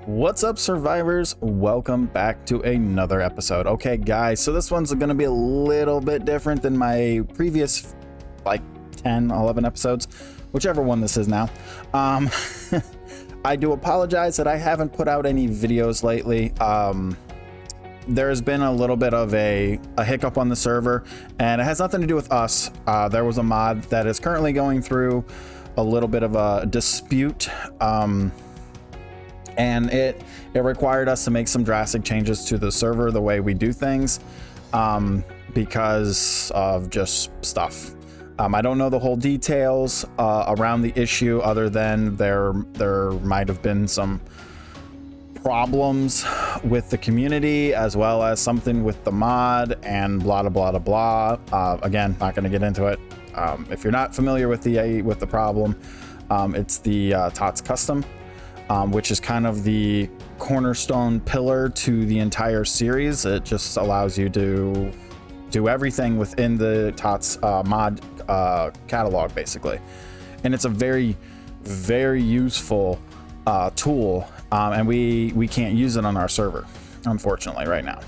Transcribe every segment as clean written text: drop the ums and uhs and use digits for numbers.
What's up, survivors? Welcome back to another episode. Okay, guys, so this one's going to be a little bit different than my previous, like, 10, 11 episodes, whichever one this is now. I do apologize that I haven't put out any videos lately. There's been a little bit of a hiccup on the server, and it has nothing to do with us. There was a mod that is currently going through a little bit of a dispute, and it required us to make some drastic changes to the server, the way we do things, because of just stuff. I don't know the whole details around the issue, other than there might have been some problems with the community, as well as something with the mod, and blah blah blah blah. Again, not going to get into it. If you're not familiar with the problem, it's the TOTS custom, which is kind of the cornerstone pillar to the entire series. It just allows you to do everything within the TOTS mod catalog, basically. And it's a very, very useful tool, and we can't use it on our server, unfortunately, right now.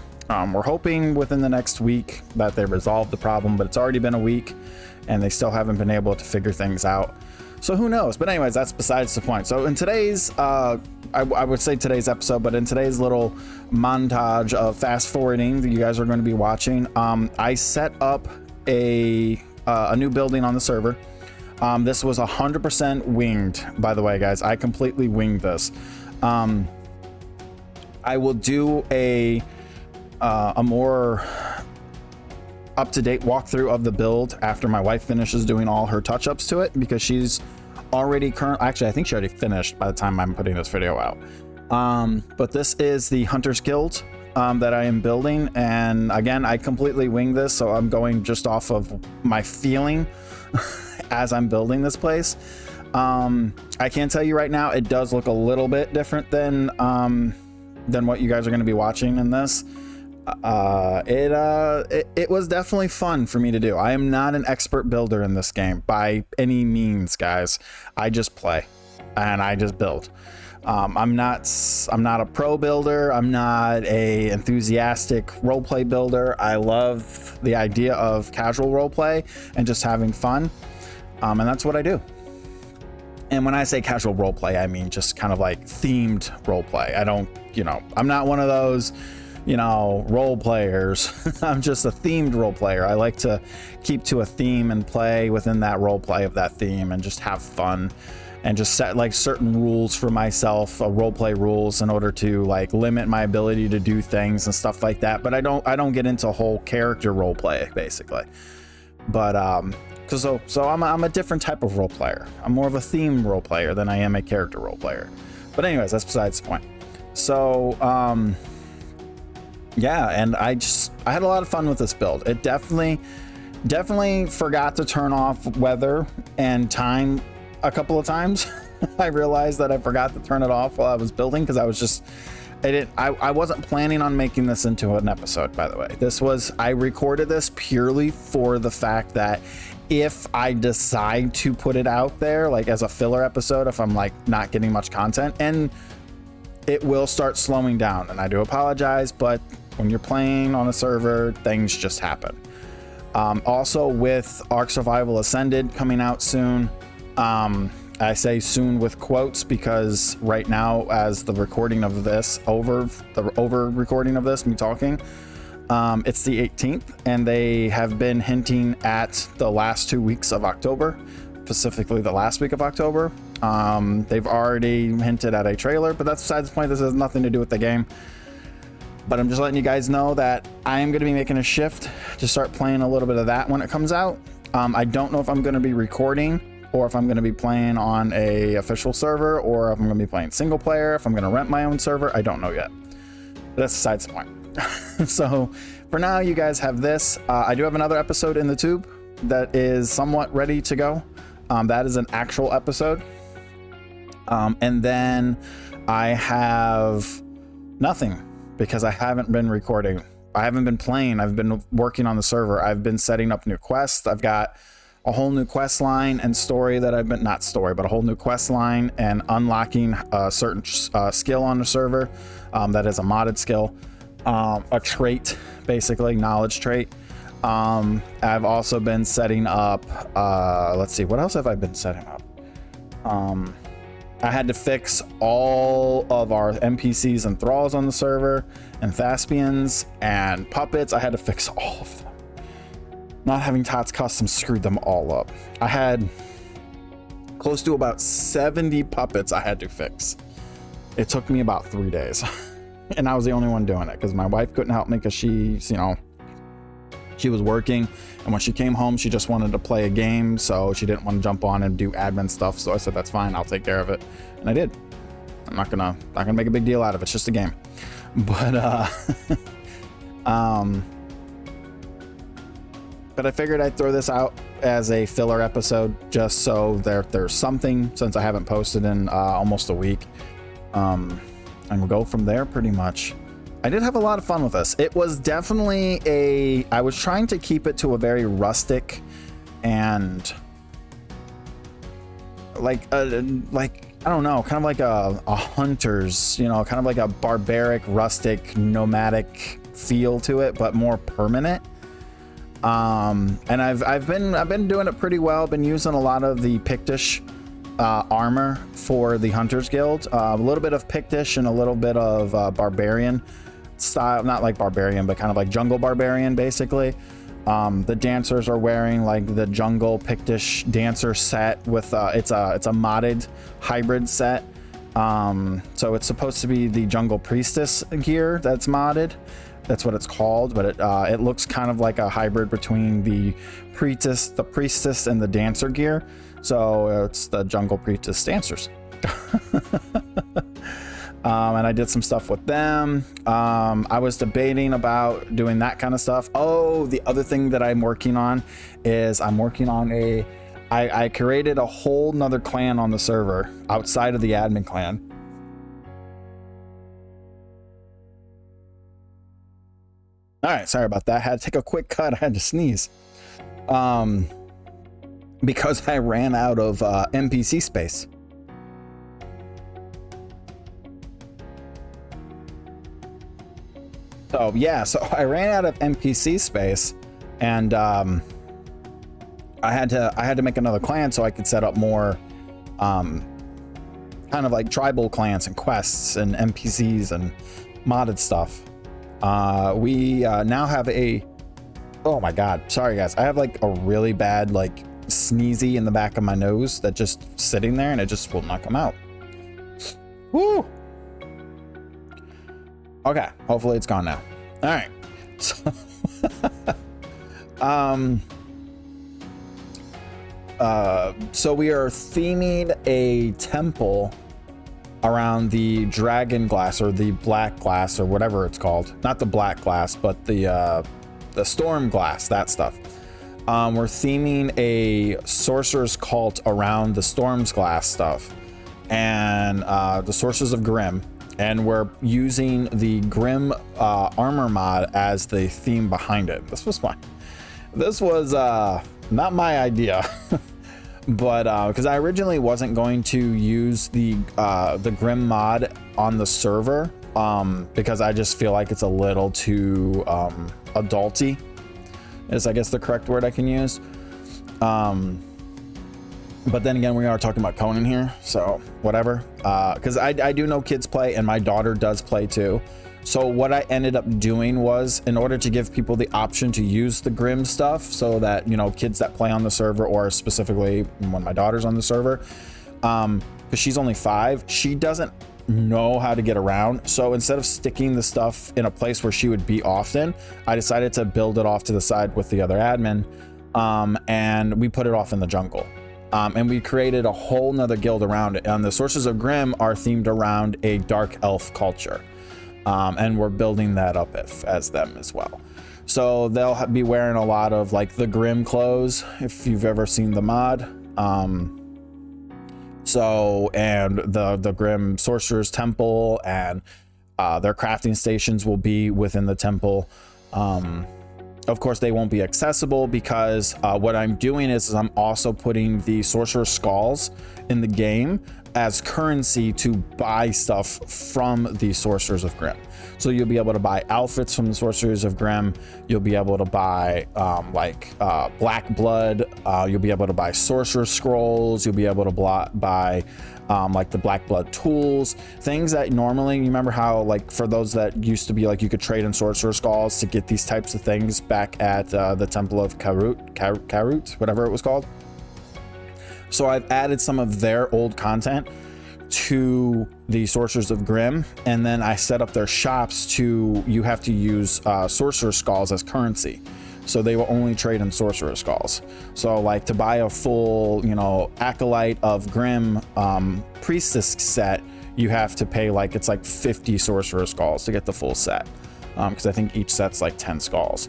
We're hoping within the next week that they resolve the problem, but it's already been a week, and they still haven't been able to figure things out. So who knows? But anyways, that's besides the point. So in today's, I would say today's episode, but in today's little montage of fast forwarding that you guys are going to be watching, I set up a new building on the server. This was 100% winged, by the way, guys. I completely winged this. I will do a more up-to-date walkthrough of the build after my wife finishes doing all her touch-ups to it, because she's already actually, I think she already finished by the time I'm putting this video out. But this is the Hunter's Guild that I am building, and again, I completely winged this, so I'm going just off of my feeling as I'm building this place. I can tell you right now, it does look a little bit different than what you guys are going to be watching in this. It was definitely fun for me to do. I am not an expert builder in this game by any means, guys. I just play and I just build. I'm not a pro builder. I'm not a enthusiastic roleplay builder. I love the idea of casual roleplay and just having fun. And that's what I do. And when I say casual roleplay, I mean just kind of like themed roleplay. I don't, I'm not one of those, role players. I'm just a themed role player. I like to keep to a theme and play within that role play of that theme and just have fun and just set like certain rules for myself, role play rules, in order to like limit my ability to do things and stuff like that. But I don't get into whole character role play, basically. But so I'm a different type of role player. I'm more of a theme role player than I am a character role player. But anyways, that's besides the point. So yeah, and I had a lot of fun with this build. It definitely forgot to turn off weather and time a couple of times. I realized that I forgot to turn it off while I was building, because I wasn't planning on making this into an episode, by the way. I recorded this purely for the fact that if I decide to put it out there, like as a filler episode, if I'm like not getting much content, and it will start slowing down, and I do apologize, but when you're playing on a server, things just happen. Also, with Ark Survival Ascended coming out soon, I say soon with quotes, because right now, as the recording of this, over recording of this, me talking, it's the 18th, and they have been hinting at the last 2 weeks of October, specifically the last week of October. They've already hinted at a trailer, but that's besides the point. This has nothing to do with the game. But I'm just letting you guys know that I am going to be making a shift to start playing a little bit of that when it comes out. I don't know if I'm going to be recording, or if I'm going to be playing on a official server, or if I'm going to be playing single player, if I'm going to rent my own server. I don't know yet. But that's besides the point. So for now, you guys have this. I do have another episode in the tube that is somewhat ready to go. That is an actual episode. And then I have nothing, because I haven't been recording. I haven't been playing. I've been working on the server. I've been setting up new quests. I've got a whole new quest line and story that I've been, not story, but a whole new quest line and unlocking a certain skill on the server that is a modded skill, a trait, basically, knowledge trait. I've also been setting up, let's see, what else have I been setting up? I had to fix all of our NPCs and thralls on the server, and thespians and puppets. I had to fix all of them. Not having Tots Custom screwed them all up. I had close to about 70 puppets I had to fix. It took me about 3 days. And I was the only one doing it because my wife couldn't help me because she was working, and when she came home she just wanted to play a game, so she didn't want to jump on and do admin stuff. So I said, that's fine, I'll take care of it, and I did. I'm not gonna make a big deal out of it. It's just a game. But but I figured I'd throw this out as a filler episode just so there's something, since I haven't posted in almost a week, and we'll go from there pretty much. I did have a lot of fun with this. It was definitely I was trying to keep it to a very rustic and like I don't know, kind of like a hunter's, kind of like a barbaric, rustic, nomadic feel to it, but more permanent. And I've been doing it pretty well. Been using a lot of the Pictish armor for the Hunters Guild, a little bit of Pictish and a little bit of barbarian style, not like barbarian, but kind of like jungle barbarian, basically. The dancers are wearing like the jungle Pictish dancer set with it's a modded hybrid set. So it's supposed to be the jungle priestess gear that's modded. That's what it's called, but it looks kind of like a hybrid between the priestess and the dancer gear. So it's the jungle priestess dancers. And I did some stuff with them. I was debating about doing that kind of stuff. Oh, the other thing that I'm working on is I created a whole nother clan on the server outside of the admin clan. All right, sorry about that. I had to take a quick cut. I had to sneeze. Because I ran out of NPC space. So yeah, so I ran out of NPC space, and I had to make another clan so I could set up more kind of like tribal clans and quests and NPCs and modded stuff. We now have oh my god, sorry guys, I have like a really bad like sneezy in the back of my nose that just sitting there and it just will not come out. Woo! Okay, hopefully it's gone now. All right. So we are theming a temple around the dragon glass or the black glass or whatever it's called. Not the black glass, but the storm glass, that stuff. We're theming a sorcerer's cult around the storm's glass stuff and the sources of Grim. And we're using the Grim armor mod as the theme behind it. This was not my idea. But because I originally wasn't going to use the Grim mod on the server because I just feel like it's a little too adulty, is I guess the correct word I can use. But then again, we are talking about Conan here, so whatever. Because I do know kids play, and my daughter does play too. So what I ended up doing was, in order to give people the option to use the Grim stuff, so that, kids that play on the server, or specifically when my daughter's on the server, because she's only 5, she doesn't know how to get around. So instead of sticking the stuff in a place where she would be often, I decided to build it off to the side with the other admin, and we put it off in the jungle. And we created a whole nother guild around it. And the Sources of Grim are themed around a dark elf culture. And we're building that up as them as well. So they'll be wearing a lot of like the Grim clothes, if you've ever seen the mod. And the Grim Sorcerer's Temple and their crafting stations will be within the temple. Of course, they won't be accessible because what I'm doing is I'm also putting the Sorcerer Skulls in the game as currency to buy stuff from the Sorcerers of Grimm. So you'll be able to buy outfits from the Sorcerers of Grimm. You'll be able to buy Black Blood. You'll be able to buy Sorcerer Scrolls. You'll be able to buy like the Black Blood tools, things that normally, you remember how like for those that used to be like you could trade in Sorcerer Skulls to get these types of things back at the Temple of Karut, whatever it was called. So I've added some of their old content to the Sorcerers of Grimm, and then I set up their shops to, you have to use Sorcerer Skulls as currency. So they will only trade in Sorcerer Skulls. So like to buy a full, you know, Acolyte of Grimm Priestess set, you have to pay like, it's like 50 Sorcerer Skulls to get the full set. Because I think each set's like 10 skulls.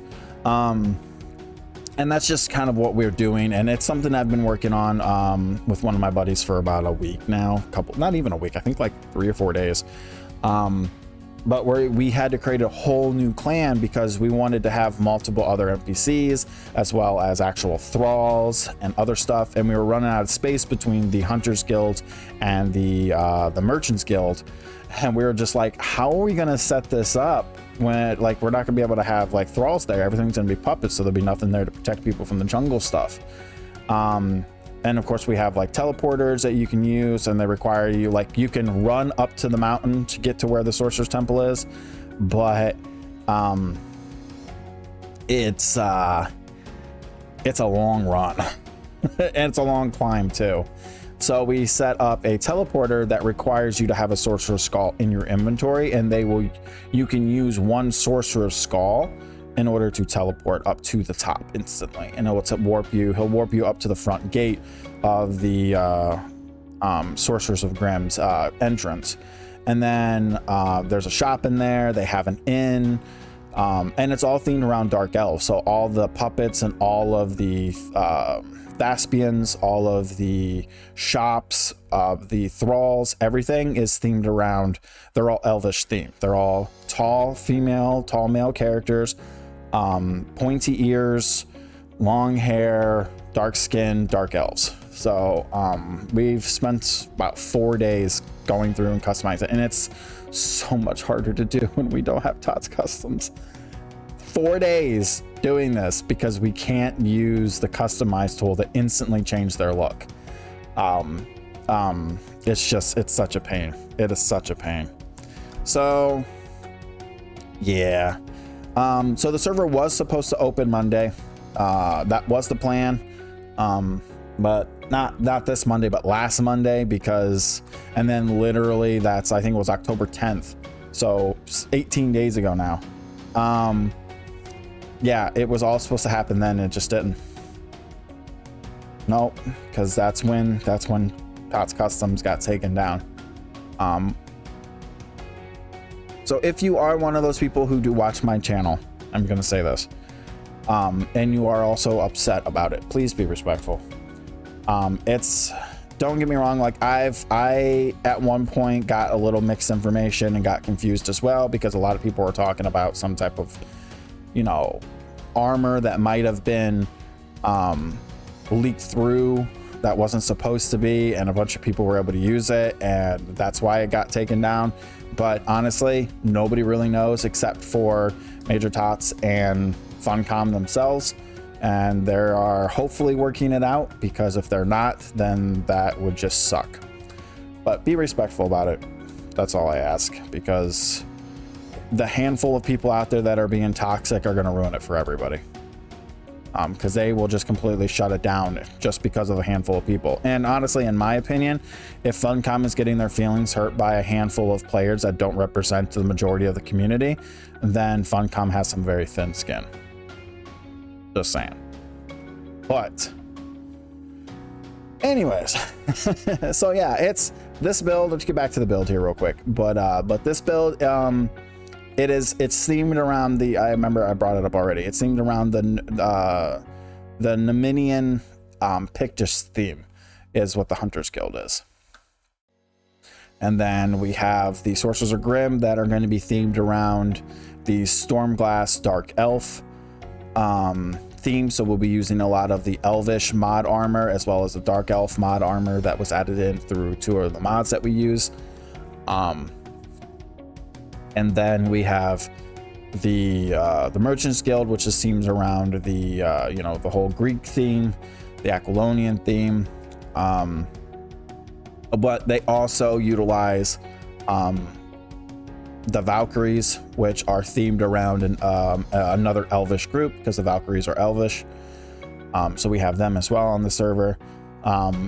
And that's just kind of what we're doing, and it's something I've been working on with one of my buddies for about a week now, not even a week, I think like 3 or 4 days. But we had to create a whole new clan because we wanted to have multiple other NPCs as well as actual thralls and other stuff, and we were running out of space between the Hunters Guild and the Merchants Guild, and we were just like, how are we gonna set this up when like we're not gonna be able to have like thralls there? Everything's gonna be puppets, so there'll be nothing there to protect people from the jungle stuff. And of course we have like teleporters that you can use, and they require you, like you can run up to the mountain to get to where the Sorcerer's Temple is, but it's a long run and it's a long climb too. So we set up a teleporter that requires you to have a Sorcerer's Skull in your inventory, and you can use one Sorcerer's Skull in order to teleport up to the top instantly, and he'll warp you up to the front gate of the Sorcerers of Grimm's entrance. And then there's a shop in there, they have an inn, and it's all themed around Dark Elves. So all the puppets and all of the Thespians, all of the shops, the thralls, everything is themed around, they're all elvish themed. They're all tall male characters, pointy ears, long hair, dark skin, dark elves. So we've spent about 4 days going through and customizing it, and it's so much harder to do when we don't have TOTS customs. 4 days doing this because we can't use the customize tool that instantly changed their look. It's such a pain. It is such a pain. So yeah. So the server was supposed to open Monday. That was the plan. But not this Monday, but last Monday, and then literally I think it was October 10th. So 18 days ago now. Yeah, it was all supposed to happen then, and it just didn't. Nope, because that's when TOTS Customs got taken down. So if you are one of those people who do watch my channel, I'm gonna say this, and you are also upset about it, please be respectful. Don't get me wrong, like I at one point got a little mixed information and got confused as well, because a lot of people were talking about some type of, you know, armor that might have been leaked through that wasn't supposed to be, and a bunch of people were able to use it, and that's why it got taken down. But honestly, nobody really knows except for Major Tots and Funcom themselves, and they are hopefully working it out, because if they're not, then that would just suck. But be respectful about it. That's all I ask, because the handful of people out there that are being toxic are going to ruin it for everybody. Because they will just completely shut it down just because of a handful of people. And honestly, in my opinion, if Funcom is getting their feelings hurt by a handful of players that don't represent the majority of the community, then Funcom has some very thin skin. Just saying. But anyways, so yeah, it's this build. Let's get back to the build here real quick. But this build, it's themed around I remember I brought it up already. It's themed around the Neminian Pictish theme is what the Hunters Guild is. And then we have the Sorcerers of Grimm that are going to be themed around the Stormglass Dark Elf theme, so we'll be using a lot of the elvish mod armor as well as the dark elf mod armor that was added in through 2 of the mods that we use. And then we have the Merchants Guild, which is themes around the the whole Greek theme, the Aquilonian theme, but they also utilize the Valkyries, which are themed around another elvish group, because the Valkyries are elvish. So we have them as well on the server.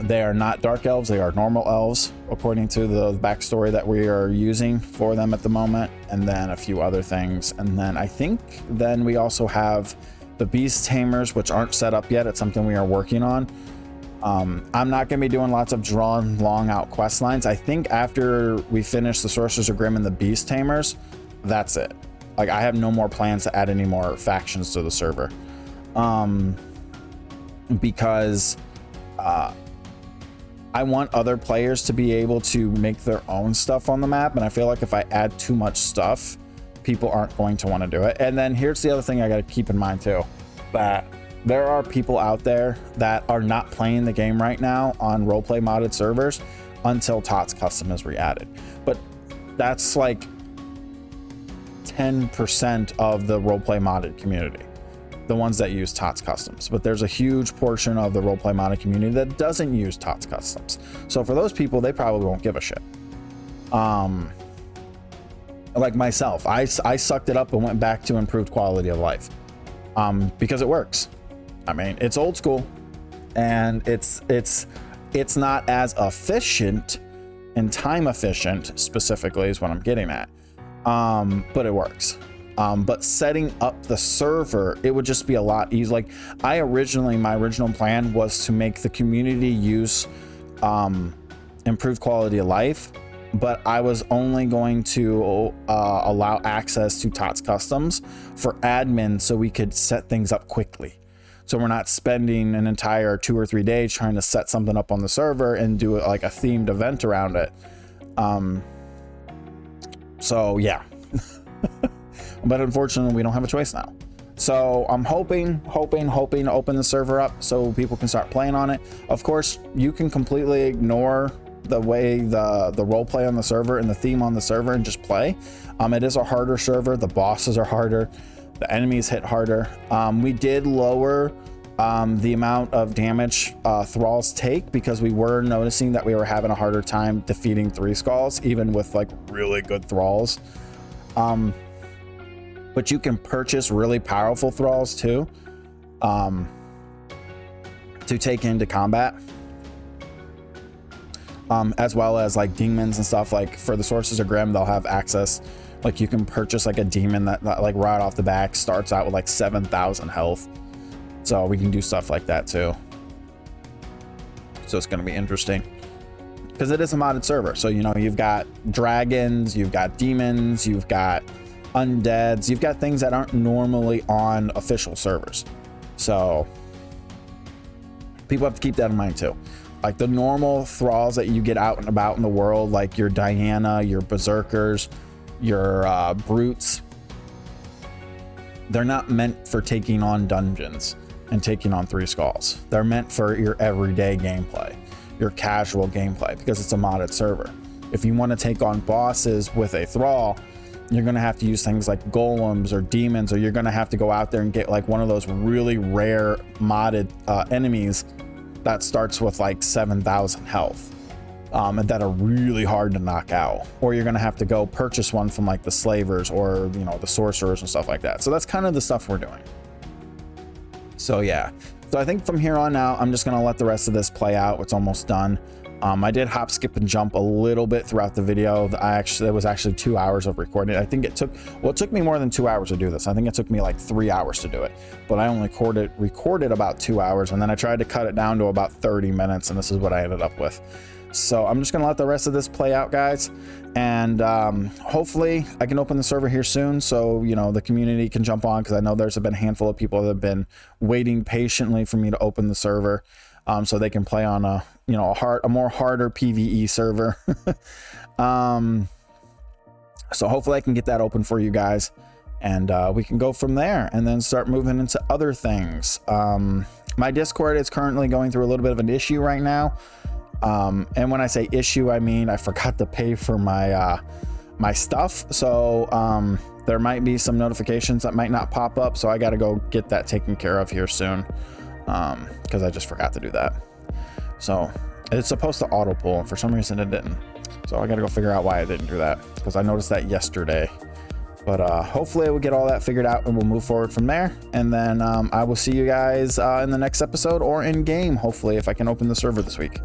They are not dark elves, they are normal elves, according to the backstory that we are using for them at the moment, and then a few other things. And then I think then we also have the Beast Tamers, which aren't set up yet. It's something we are working on. I'm not going to be doing lots of drawn long out quest lines. I think after we finish the Sorcerers of Grimm and the Beast Tamers, that's it. Like, I have no more plans to add any more factions to the server, because I want other players to be able to make their own stuff on the map, and I feel like if I add too much stuff, people aren't going to want to do it. And then here's the other thing I got to keep in mind too, that there are people out there that are not playing the game right now on roleplay modded servers until TOTS Custom is re-added. But that's like 10% of the roleplay modded community, the ones that use TOTS Customs. But there's a huge portion of the roleplay modded community that doesn't use TOTS Customs. So for those people, they probably won't give a shit. Like myself, I sucked it up and went back to improved quality of life, because it works. I mean, it's old school, and it's not as efficient and time efficient specifically is what I'm getting at, but it works. But setting up the server, it would just be a lot easier. Like, my original plan was to make the community use improved quality of life, but I was only going to allow access to TOTS Customs for admins so we could set things up quickly. So we're not spending an entire 2 or 3 days trying to set something up on the server and do like a themed event around it. So yeah. But unfortunately, we don't have a choice now. So I'm hoping to open the server up so people can start playing on it. Of course, you can completely ignore the way the role play on the server and the theme on the server and just play. It is a harder server. The bosses are harder. The enemies hit harder. We did lower the amount of damage thralls take, because we were noticing that we were having a harder time defeating 3 skulls, even with like really good thralls. But you can purchase really powerful thralls too, to take into combat, as well as like demons and stuff. Like for the Sorcerers of Grimm, they'll have access. Like you can purchase like a demon that like right off the back starts out with like 7,000 health. So we can do stuff like that too. So it's going to be interesting, because it is a modded server. So, you know, you've got dragons, you've got demons, you've got undeads, you've got things that aren't normally on official servers. So people have to keep that in mind too. Like the normal thralls that you get out and about in the world, like your Diana, your berserkers, your brutes, they're not meant for taking on dungeons and taking on 3 skulls. They're meant for your everyday gameplay, your casual gameplay, because it's a modded server. If you want to take on bosses with a thrall, you're going to have to use things like golems or demons, or you're going to have to go out there and get like one of those really rare modded enemies that starts with like 7,000 health, and that are really hard to knock out. Or you're going to have to go purchase one from like the slavers or, you know, the sorcerers and stuff like that. So that's kind of the stuff we're doing. So yeah, so I think from here on out, I'm just going to let the rest of this play out. It's almost done. I did hop, skip, and jump a little bit throughout the video. It was actually 2 hours of recording. I think it took me more than 2 hours to do this. I think it took me like 3 hours to do it, but I only recorded about 2 hours, and then I tried to cut it down to about 30 minutes, and this is what I ended up with. So I'm just gonna let the rest of this play out, guys, and hopefully I can open the server here soon, so you know the community can jump on, because I know there's been a handful of people that have been waiting patiently for me to open the server, so they can play on a, you know, a more harder PvE server. So hopefully I can get that open for you guys, and we can go from there and then start moving into other things. My Discord is currently going through a little bit of an issue right now. And when I say issue, I mean I forgot to pay for my my stuff. So there might be some notifications that might not pop up. So I got to go get that taken care of here soon, because I just forgot to do that. So it's supposed to auto pull, and for some reason it didn't. So I got to go figure out why I didn't do that, because I noticed that yesterday. But hopefully we'll get all that figured out and we'll move forward from there. And then I will see you guys in the next episode or in game, hopefully, if I can open the server this week.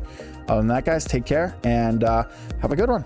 Other than that, guys, take care and have a good one.